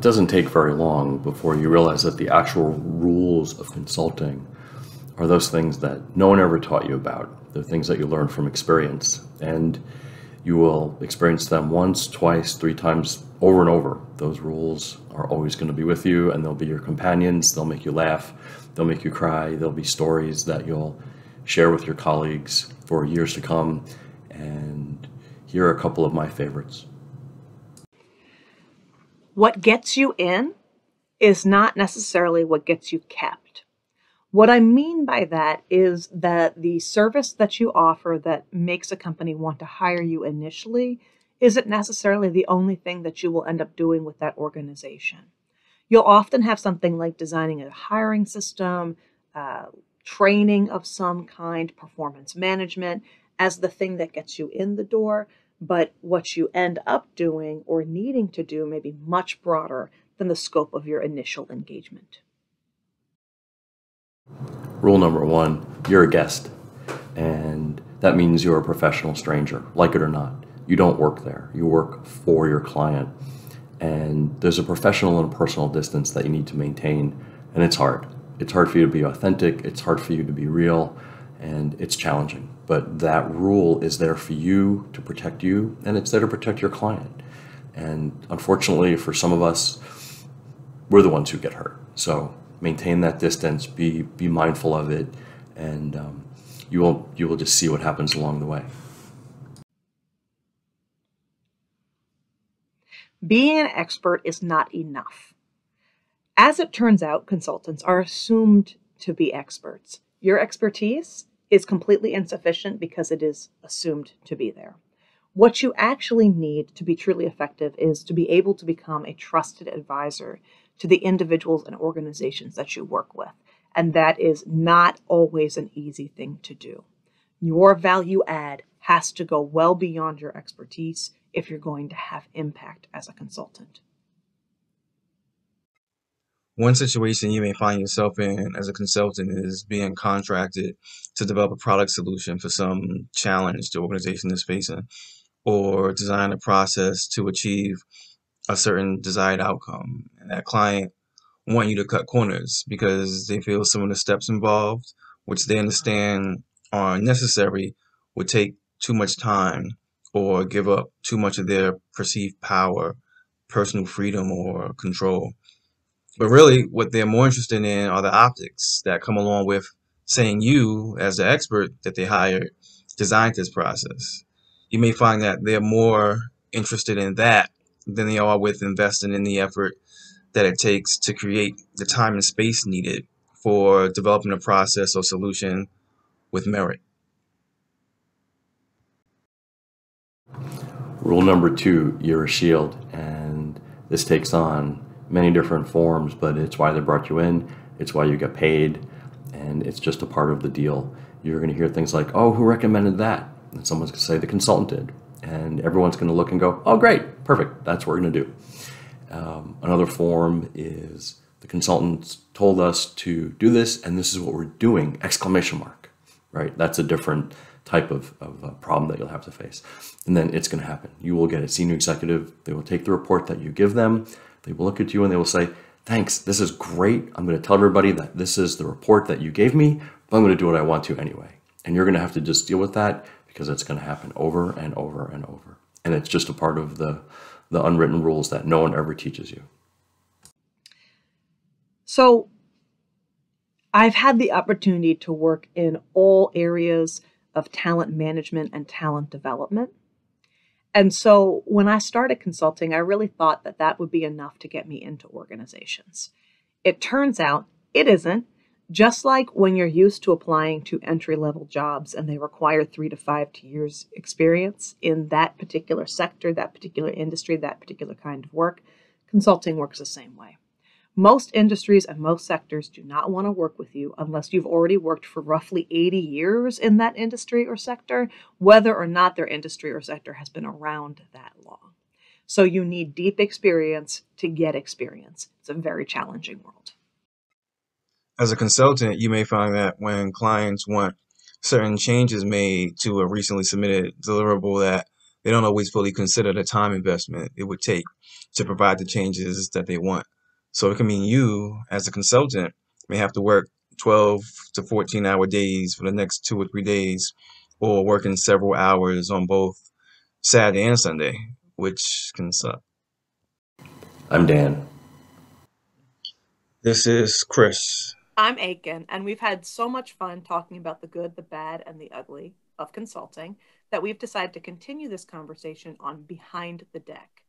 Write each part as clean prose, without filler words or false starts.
doesn't take very long before you realize that the actual rules of consulting are those things that no one ever taught you about. They're things that you learn from experience, and you will experience them once, twice, three times, over and over. Those rules are always going to be with you, and they'll be your companions. They'll make you laugh. They'll make you cry. There'll be stories that you'll share with your colleagues for years to come. And here are a couple of my favorites. What gets you in is not necessarily what gets you kept. What I mean by that is that the service that you offer that makes a company want to hire you initially isn't necessarily the only thing that you will end up doing with that organization. You'll often have something like designing a hiring system, training of some kind, performance management as the thing that gets you in the door. But what you end up doing or needing to do may be much broader than the scope of your initial engagement. Rule number one, you're a guest, and that means you're a professional stranger, like it or not. You don't work there. You work for your client, and there's a professional and personal distance that you need to maintain, and it's hard. It's hard for you to be authentic. It's hard for you to be real, and it's challenging. But that rule is there for you to protect you, and it's there to protect your client. And unfortunately, for some of us, we're the ones who get hurt. So maintain that distance, be mindful of it, and you will just see what happens along the way. Being an expert is not enough. As it turns out, consultants are assumed to be experts. Your expertise is completely insufficient because it is assumed to be there. What you actually need to be truly effective is to be able to become a trusted advisor to the individuals and organizations that you work with. And that is not always an easy thing to do. Your value add has to go well beyond your expertise if you're going to have impact as a consultant. One situation you may find yourself in as a consultant is being contracted to develop a product solution for some challenge the organization is facing, or design a process to achieve a certain desired outcome. And that client want you to cut corners because they feel some of the steps involved, which they understand are necessary, would take too much time or give up too much of their perceived power, personal freedom, or control. But really, what they're more interested in are the optics that come along with saying you, as the expert that they hired, designed this process. You may find that they're more interested in that than they are with investing in the effort that it takes to create the time and space needed for developing a process or solution with merit. Rule number two, you're a shield, and this takes on many different forms, but it's why they brought you in, it's why you get paid, and it's just a part of the deal. You're going to hear things like, oh, who recommended that? And someone's going to say the consultant did, and everyone's going to look and go, oh, great, perfect, that's what we're going to do. Another form is the consultants told us to do this, and this is what we're doing, exclamation mark, right? That's a different type of problem that you'll have to face. And then it's going to happen. You will get a senior executive. They will take the report that you give them. They will look at you and they will say, thanks, this is great. I'm going to tell everybody that this is the report that you gave me, but I'm going to do what I want to anyway. And you're going to have to just deal with that because it's going to happen over and over and over. And it's just a part of the unwritten rules that no one ever teaches you. So I've had the opportunity to work in all areas of talent management and talent development. And so when I started consulting, I really thought that that would be enough to get me into organizations. It turns out it isn't. Just like when you're used to applying to entry-level jobs and they require 3 to 5 years experience in that particular sector, that particular industry, that particular kind of work, consulting works the same way. Most industries and most sectors do not want to work with you unless you've already worked for roughly 80 years in that industry or sector, whether or not their industry or sector has been around that long. So you need deep experience to get experience. It's a very challenging world. As a consultant, you may find that when clients want certain changes made to a recently submitted deliverable that they don't always fully consider the time investment it would take to provide the changes that they want. So it can mean you, as a consultant, may have to work 12 to 14-hour days for the next 2 or 3 days, or working several hours on both Saturday and Sunday, which can suck. I'm Dan. This is Chris. I'm Aiken, and we've had so much fun talking about the good, the bad, and the ugly of consulting that we've decided to continue this conversation on Behind the Deck.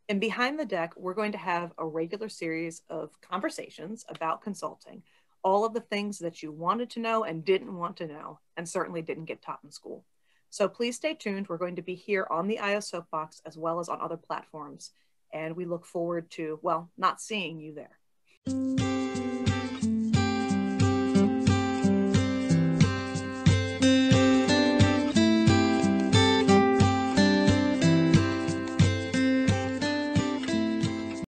In Behind the Deck, we're going to have a regular series of conversations about consulting, all of the things that you wanted to know and didn't want to know, and certainly didn't get taught in school. So please stay tuned. We're going to be here on the IO Soapbox as well as on other platforms, and we look forward to, well, not seeing you there.